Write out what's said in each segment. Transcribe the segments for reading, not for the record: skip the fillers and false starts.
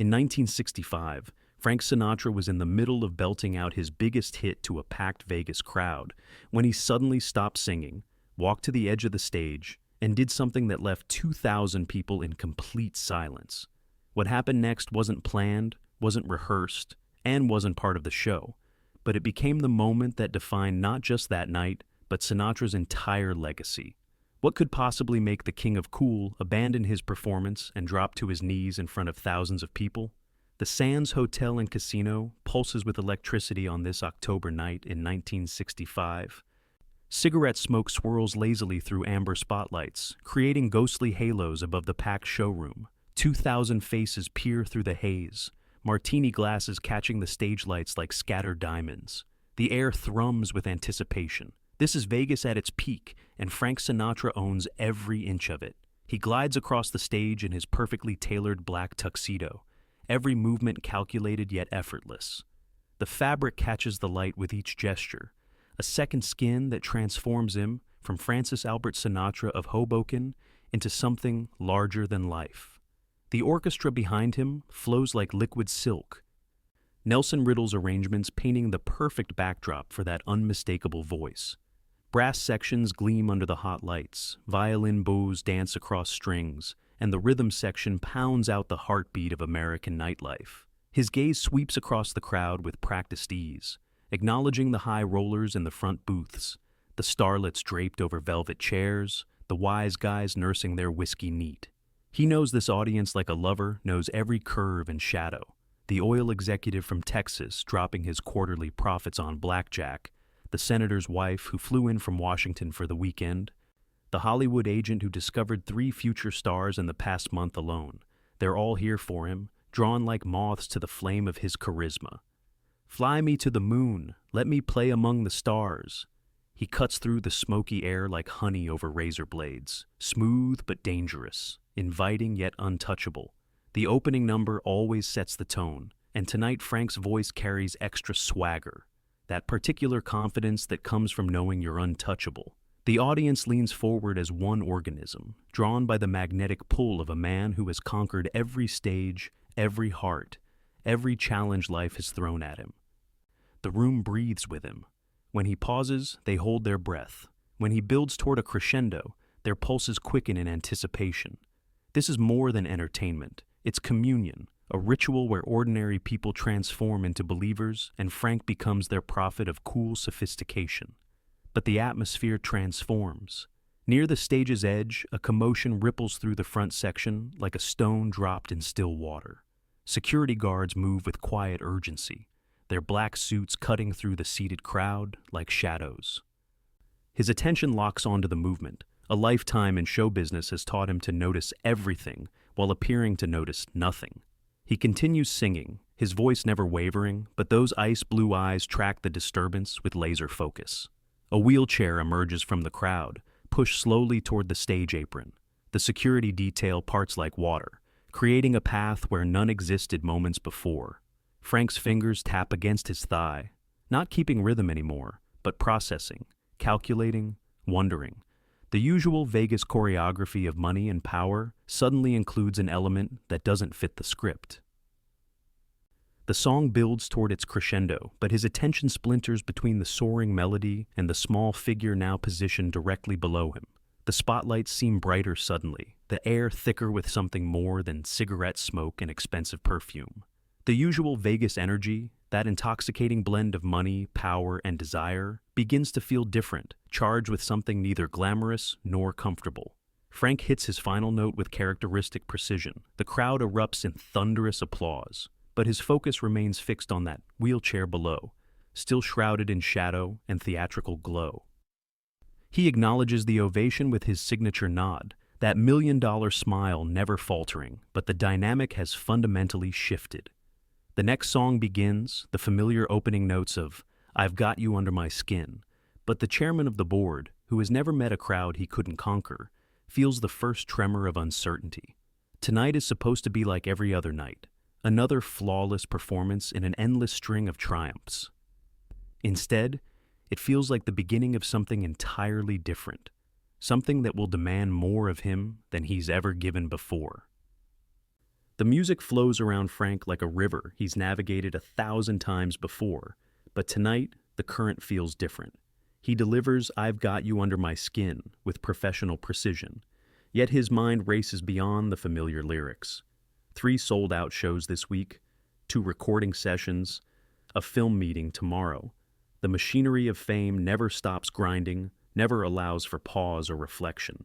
In 1965, Frank Sinatra was in the middle of belting out his biggest hit to a packed Vegas crowd when he suddenly stopped singing, walked to the edge of the stage, and did something that left 2,000 people in complete silence. What happened next wasn't planned, wasn't rehearsed, and wasn't part of the show, but it became the moment that defined not just that night, but Sinatra's entire legacy. What could possibly make the King of Cool abandon his performance and drop to his knees in front of thousands of people? The Sands Hotel and Casino pulses with electricity on this October night in 1965. Cigarette smoke swirls lazily through amber spotlights, creating ghostly halos above the packed showroom. 2,000 faces peer through the haze, martini glasses catching the stage lights like scattered diamonds. The air thrums with anticipation. This is Vegas at its peak, and Frank Sinatra owns every inch of it. He glides across the stage in his perfectly tailored black tuxedo, every movement calculated yet effortless. The fabric catches the light with each gesture, a second skin that transforms him from Francis Albert Sinatra of Hoboken into something larger than life. The orchestra behind him flows like liquid silk, Nelson Riddle's arrangements painting the perfect backdrop for that unmistakable voice. Brass sections gleam under the hot lights, violin bows dance across strings, and the rhythm section pounds out the heartbeat of American nightlife. His gaze sweeps across the crowd with practiced ease, acknowledging the high rollers in the front booths, the starlets draped over velvet chairs, the wise guys nursing their whiskey neat. He knows this audience like a lover knows every curve and shadow. The oil executive from Texas dropping his quarterly profits on blackjack, the senator's wife who flew in from Washington for the weekend, the Hollywood agent who discovered 3 future stars in the past month alone. They're all here for him, drawn like moths to the flame of his charisma. Fly me to the moon, let me play among the stars. He cuts through the smoky air like honey over razor blades, smooth but dangerous, inviting yet untouchable. The opening number always sets the tone, and tonight Frank's voice carries extra swagger, that particular confidence that comes from knowing you're untouchable. The audience leans forward as one organism, drawn by the magnetic pull of a man who has conquered every stage, every heart, every challenge life has thrown at him. The room breathes with him. When he pauses, they hold their breath. When he builds toward a crescendo, their pulses quicken in anticipation. This is more than entertainment. It's communion, a ritual where ordinary people transform into believers and Frank becomes their prophet of cool sophistication. But the atmosphere transforms. Near the stage's edge, a commotion ripples through the front section like a stone dropped in still water. Security guards move with quiet urgency, their black suits cutting through the seated crowd like shadows. His attention locks onto the movement. A lifetime in show business has taught him to notice everything while appearing to notice nothing. He continues singing, his voice never wavering, but those ice-blue eyes track the disturbance with laser focus. A wheelchair emerges from the crowd, pushed slowly toward the stage apron. The security detail parts like water, creating a path where none existed moments before. Frank's fingers tap against his thigh, not keeping rhythm anymore, but processing, calculating, wondering. The usual Vegas choreography of money and power suddenly includes an element that doesn't fit the script. The song builds toward its crescendo, but his attention splinters between the soaring melody and the small figure now positioned directly below him. The spotlights seem brighter suddenly, the air thicker with something more than cigarette smoke and expensive perfume. The usual Vegas energy, that intoxicating blend of money, power, and desire, begins to feel different, charged with something neither glamorous nor comfortable. Frank hits his final note with characteristic precision. The crowd erupts in thunderous applause, but his focus remains fixed on that wheelchair below, still shrouded in shadow and theatrical glow. He acknowledges the ovation with his signature nod, that million-dollar smile never faltering, but the dynamic has fundamentally shifted. The next song begins, the familiar opening notes of "I've Got You Under My Skin," but the chairman of the board, who has never met a crowd he couldn't conquer, feels the first tremor of uncertainty. Tonight is supposed to be like every other night, another flawless performance in an endless string of triumphs. Instead, it feels like the beginning of something entirely different, something that will demand more of him than he's ever given before. The music flows around Frank like a river he's navigated 1,000 times before, but tonight the current feels different. He delivers "I've Got You Under My Skin" with professional precision, yet his mind races beyond the familiar lyrics. 3 sold-out shows this week, 2 recording sessions, a film meeting tomorrow. The machinery of fame never stops grinding, never allows for pause or reflection.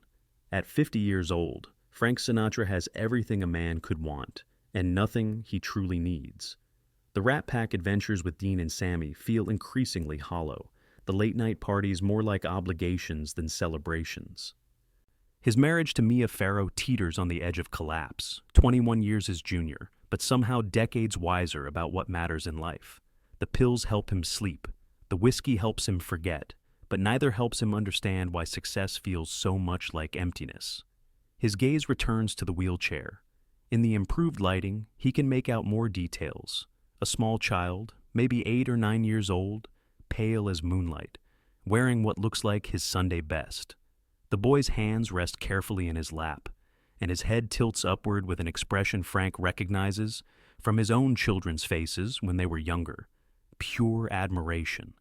At 50 years old, Frank Sinatra has everything a man could want, and nothing he truly needs. The Rat Pack adventures with Dean and Sammy feel increasingly hollow, the late-night parties more like obligations than celebrations. His marriage to Mia Farrow teeters on the edge of collapse, 21 years his junior, but somehow decades wiser about what matters in life. The pills help him sleep, the whiskey helps him forget, but neither helps him understand why success feels so much like emptiness. His gaze returns to the wheelchair. In the improved lighting, he can make out more details. A small child, maybe 8 or 9 years old, pale as moonlight, wearing what looks like his Sunday best. The boy's hands rest carefully in his lap, and his head tilts upward with an expression Frank recognizes from his own children's faces when they were younger. Pure admiration.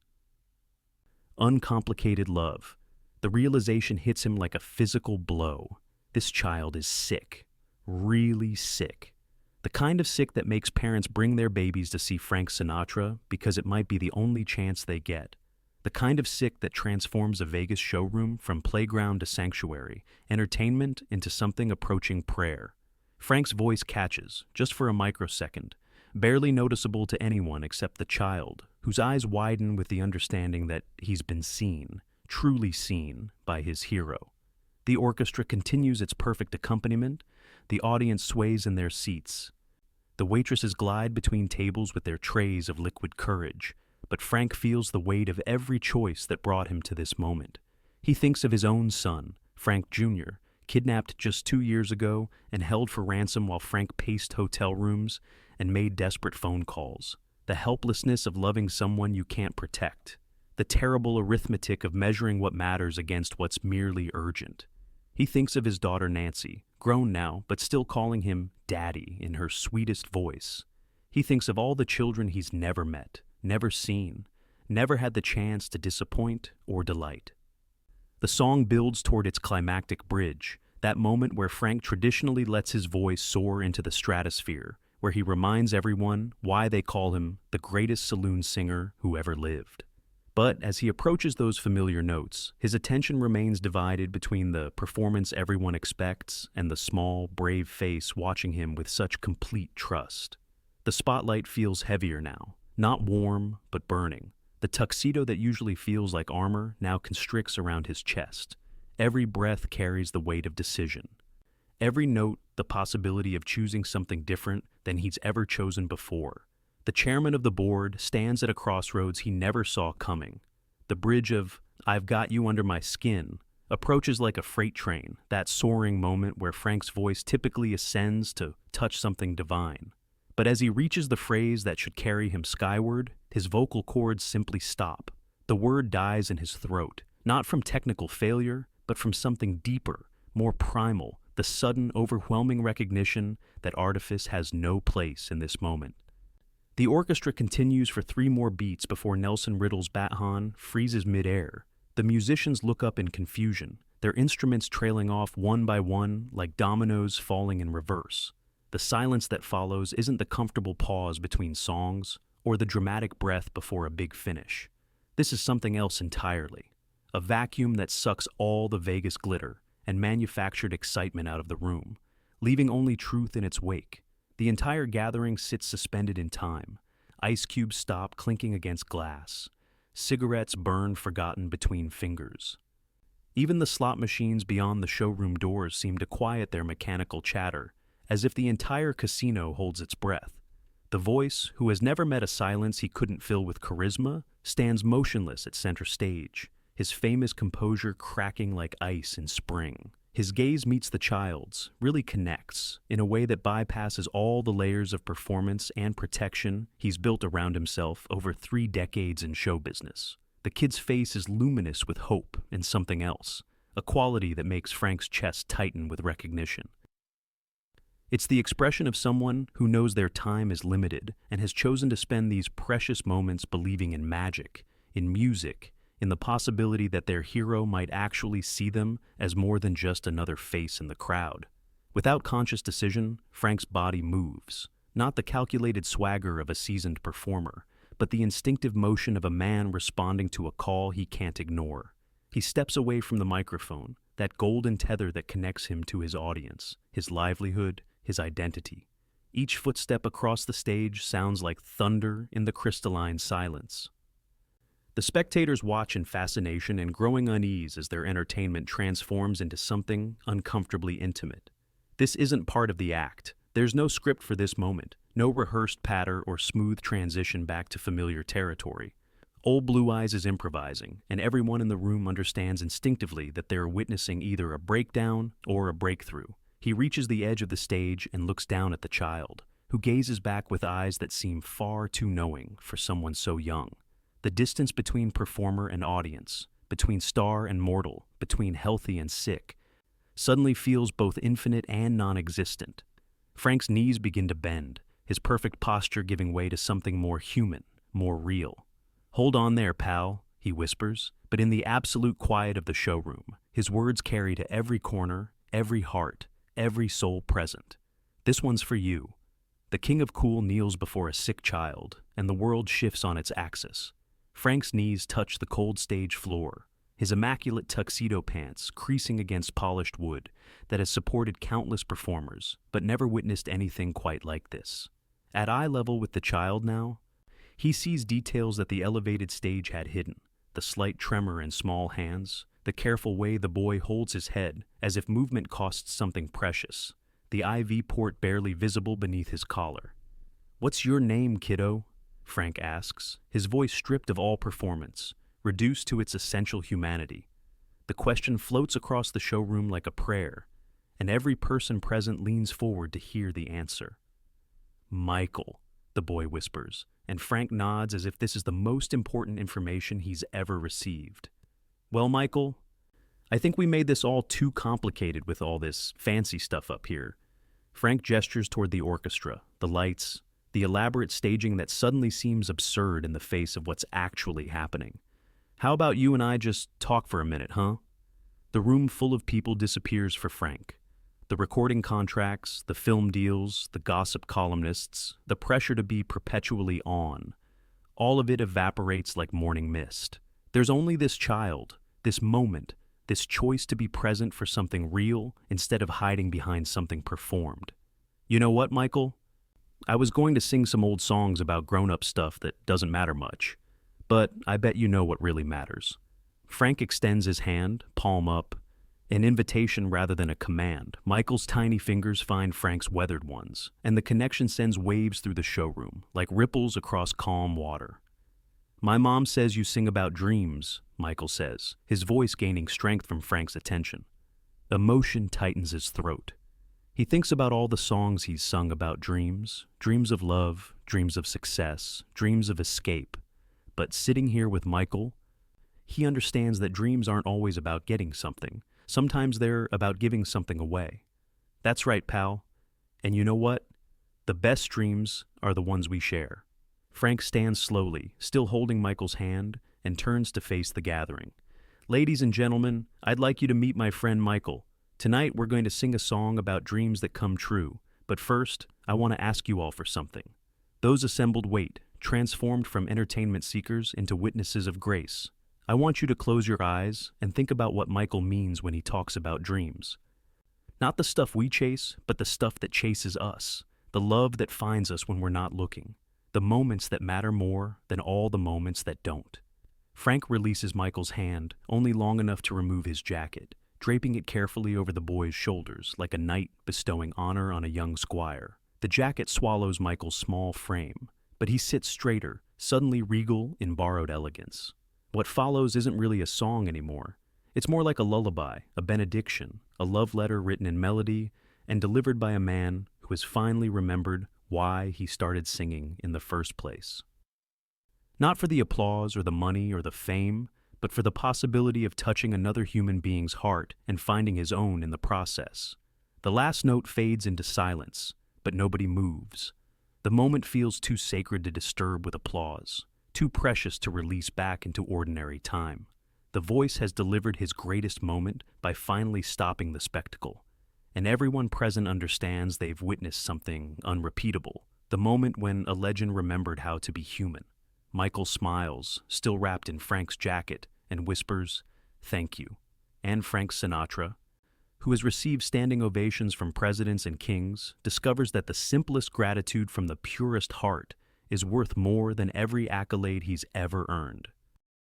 Uncomplicated love. The realization hits him like a physical blow. This child is sick. Really sick. The kind of sick that makes parents bring their babies to see Frank Sinatra because it might be the only chance they get. The kind of sick that transforms a Vegas showroom from playground to sanctuary, entertainment into something approaching prayer. Frank's voice catches, just for a microsecond, barely noticeable to anyone except the child, whose eyes widen with the understanding that he's been seen, truly seen, by his hero. The orchestra continues its perfect accompaniment. The audience sways in their seats. The waitresses glide between tables with their trays of liquid courage, but Frank feels the weight of every choice that brought him to this moment. He thinks of his own son, Frank Jr., kidnapped just 2 years ago and held for ransom while Frank paced hotel rooms and made desperate phone calls. The helplessness of loving someone you can't protect. The terrible arithmetic of measuring what matters against what's merely urgent. He thinks of his daughter Nancy, grown now, but still calling him Daddy in her sweetest voice. He thinks of all the children he's never met, never seen, never had the chance to disappoint or delight. The song builds toward its climactic bridge, that moment where Frank traditionally lets his voice soar into the stratosphere, where he reminds everyone why they call him the greatest saloon singer who ever lived. But as he approaches those familiar notes, his attention remains divided between the performance everyone expects and the small, brave face watching him with such complete trust. The spotlight feels heavier now, not warm, but burning. The tuxedo that usually feels like armor now constricts around his chest. Every breath carries the weight of decision. Every note, the possibility of choosing something different than he's ever chosen before. The chairman of the board stands at a crossroads he never saw coming. The bridge of "I've Got You Under My Skin" approaches like a freight train, that soaring moment where Frank's voice typically ascends to touch something divine. But as he reaches the phrase that should carry him skyward, his vocal cords simply stop. The word dies in his throat, not from technical failure, but from something deeper, more primal, the sudden, overwhelming recognition that artifice has no place in this moment. The orchestra continues for 3 more beats before Nelson Riddle's baton freezes midair. The musicians look up in confusion, their instruments trailing off one by one like dominoes falling in reverse. The silence that follows isn't the comfortable pause between songs or the dramatic breath before a big finish. This is something else entirely. A vacuum that sucks all the Vegas glitter and manufactured excitement out of the room, leaving only truth in its wake. The entire gathering sits suspended in time. Ice cubes stop clinking against glass. Cigarettes burn forgotten between fingers. Even the slot machines beyond the showroom doors seem to quiet their mechanical chatter, as if the entire casino holds its breath. The voice, who has never met a silence he couldn't fill with charisma, stands motionless at center stage, his famous composure cracking like ice in spring. His gaze meets the child's, really connects, in a way that bypasses all the layers of performance and protection he's built around himself over 3 decades in show business. The kid's face is luminous with hope and something else, a quality that makes Frank's chest tighten with recognition. It's the expression of someone who knows their time is limited and has chosen to spend these precious moments believing in magic, in music, in the possibility that their hero might actually see them as more than just another face in the crowd. Without conscious decision, Frank's body moves, not the calculated swagger of a seasoned performer, but the instinctive motion of a man responding to a call he can't ignore. He steps away from the microphone, that golden tether that connects him to his audience, his livelihood, his identity. Each footstep across the stage sounds like thunder in the crystalline silence. The spectators watch in fascination and growing unease as their entertainment transforms into something uncomfortably intimate. This isn't part of the act. There's no script for this moment, no rehearsed patter or smooth transition back to familiar territory. Old Blue Eyes is improvising, and everyone in the room understands instinctively that they're witnessing either a breakdown or a breakthrough. He reaches the edge of the stage and looks down at the child, who gazes back with eyes that seem far too knowing for someone so young. The distance between performer and audience, between star and mortal, between healthy and sick, suddenly feels both infinite and non-existent. Frank's knees begin to bend, his perfect posture giving way to something more human, more real. "Hold on there, pal," he whispers, but in the absolute quiet of the showroom, his words carry to every corner, every heart, every soul present. "This one's for you." The King of Cool kneels before a sick child, and the world shifts on its axis. Frank's knees touch the cold stage floor, his immaculate tuxedo pants creasing against polished wood that has supported countless performers, but never witnessed anything quite like this. At eye level with the child now, he sees details that the elevated stage had hidden, the slight tremor in small hands, the careful way the boy holds his head as if movement costs something precious, the IV port barely visible beneath his collar. "What's your name, kiddo?" Frank asks, his voice stripped of all performance, reduced to its essential humanity. The question floats across the showroom like a prayer, and every person present leans forward to hear the answer. "Michael," the boy whispers, and Frank nods as if this is the most important information he's ever received. "Well, Michael, I think we made this all too complicated with all this fancy stuff up here." Frank gestures toward the orchestra, the lights, the elaborate staging that suddenly seems absurd in the face of what's actually happening. "How about you and I just talk for a minute, huh?" The room full of people disappears for Frank. The recording contracts, the film deals, the gossip columnists, the pressure to be perpetually on. All of it evaporates like morning mist. There's only this child, this moment, this choice to be present for something real instead of hiding behind something performed. "You know what, Michael? I was going to sing some old songs about grown-up stuff that doesn't matter much, but I bet you know what really matters." Frank extends his hand, palm up, an invitation rather than a command. Michael's tiny fingers find Frank's weathered ones, and the connection sends waves through the showroom, like ripples across calm water. "My mom says you sing about dreams," Michael says, his voice gaining strength from Frank's attention. Emotion tightens his throat. He thinks about all the songs he's sung about dreams, dreams of love, dreams of success, dreams of escape. But sitting here with Michael, he understands that dreams aren't always about getting something. Sometimes they're about giving something away. "That's right, pal. And you know what? The best dreams are the ones we share." Frank stands slowly, still holding Michael's hand, and turns to face the gathering. "Ladies and gentlemen, I'd like you to meet my friend Michael. Tonight we're going to sing a song about dreams that come true. But first, I want to ask you all for something." Those assembled wait, transformed from entertainment seekers into witnesses of grace. I want you to close your eyes and think about what Michael means when he talks about dreams. Not the stuff we chase, but the stuff that chases us. The love that finds us when we're not looking. The moments that matter more than all the moments that don't. Frank releases Michael's hand only long enough to remove his jacket, draping it carefully over the boy's shoulders like a knight bestowing honor on a young squire. The jacket swallows Michael's small frame, but he sits straighter, suddenly regal in borrowed elegance. What follows isn't really a song anymore. It's more like a lullaby, a benediction, a love letter written in melody and delivered by a man who has finally remembered why he started singing in the first place. Not for the applause or the money or the fame, but for the possibility of touching another human being's heart and finding his own in the process. The last note fades into silence, but nobody moves. The moment feels too sacred to disturb with applause, too precious to release back into ordinary time. The voice has delivered his greatest moment by finally stopping the spectacle, and everyone present understands they've witnessed something unrepeatable, the moment when a legend remembered how to be human. Michael smiles, still wrapped in Frank's jacket, and whispers, "Thank you." And Frank Sinatra, who has received standing ovations from presidents and kings, discovers that the simplest gratitude from the purest heart is worth more than every accolade he's ever earned.